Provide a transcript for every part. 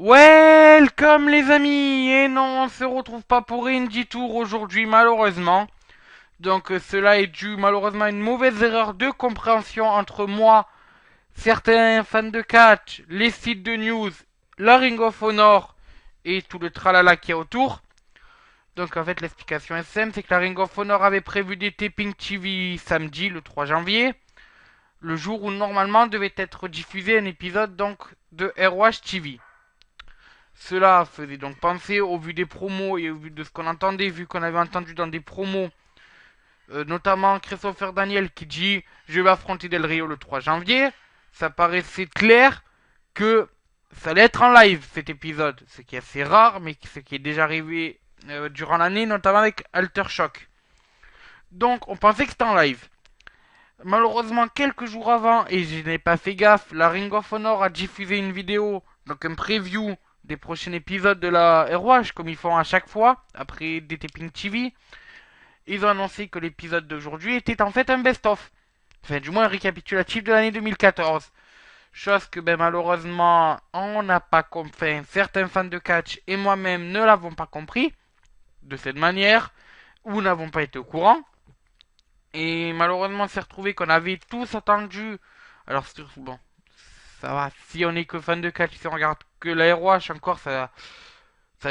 Welcome les amis. Et non, on se retrouve pas pour Indie Tour aujourd'hui malheureusement. Donc cela est dû malheureusement à une mauvaise erreur de compréhension entre moi, certains fans de catch, les sites de news, la Ring of Honor et tout le tralala qui est autour. Donc en fait l'explication est simple, c'est que la Ring of Honor avait prévu des tapings TV samedi le 3 janvier, le jour où normalement devait être diffusé un épisode donc de ROH TV. Cela faisait donc penser, au vu des promos et au vu de ce qu'on entendait, vu qu'on avait entendu dans des promos, notamment Christopher Daniel qui dit je vais affronter Del Rio le 3 janvier, ça paraissait clair que ça allait être en live cet épisode, ce qui est assez rare, mais ce qui est déjà arrivé durant l'année, notamment avec Alter Shock. Donc on pensait que c'était en live. Malheureusement, quelques jours avant, et je n'ai pas fait gaffe, la Ring of Honor a diffusé une vidéo, donc un preview des prochains épisodes de la ROH, comme ils font à chaque fois, après des tapings TV. Ils ont annoncé que l'épisode d'aujourd'hui était en fait un best-of. Enfin, du moins un récapitulatif de l'année 2014. Chose que, ben, malheureusement, on n'a pas compris. Enfin, certains fans de catch et moi-même ne l'avons pas compris de cette manière, ou n'avons pas été au courant. Et malheureusement, on s'est retrouvé qu'on avait tous attendu. Alors, bon, ça va. Si on est que fan de catch, si on regarde que la ROH, encore, ça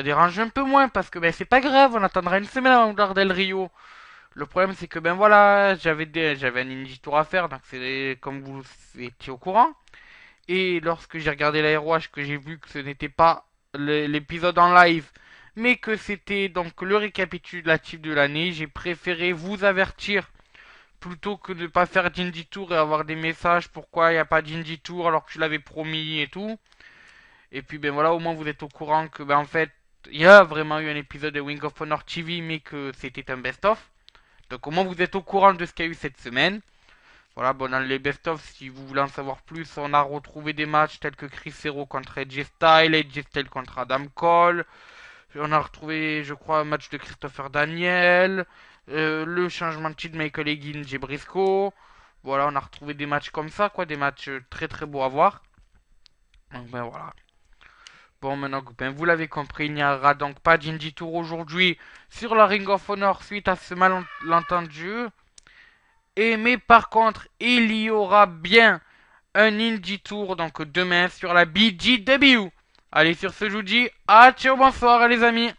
dérange un peu moins. Parce que ben, c'est pas grave, on attendra une semaine avant de regarder le Rio. Le problème, c'est que ben voilà, j'avais un Indie Tour à faire. Donc, c'est comme vous étiez au courant. Et lorsque j'ai regardé la ROH, que j'ai vu que ce n'était pas l'épisode en live, mais que c'était donc le récapitulatif de l'année, j'ai préféré vous avertir plutôt que de pas faire d'Indie Tour et avoir des messages pourquoi il n'y a pas d'Indie Tour alors que je l'avais promis et tout. Et puis ben voilà, au moins vous êtes au courant que ben en fait il y a vraiment eu un épisode de Wing of Honor TV mais que c'était un best-of. Donc au moins vous êtes au courant de ce qu'il y a eu cette semaine. Voilà, bon dans les best-of, si vous voulez en savoir plus, on a retrouvé des matchs tels que Chris Hero contre AJ Styles contre Adam Cole. On a retrouvé, je crois, un match de Christopher Daniel, le changement de titre de Michael Higgins et Briscoe. Voilà, on a retrouvé des matchs comme ça, quoi, des matchs très très beaux à voir. Donc ben voilà. Bon, maintenant que ben, vous l'avez compris, il n'y aura donc pas d'Indie Tour aujourd'hui sur la Ring of Honor suite à ce malentendu. Et mais par contre, il y aura bien un Indie Tour donc demain sur la BGW. Allez, sur ce, je vous dis, ciao, bonsoir les amis.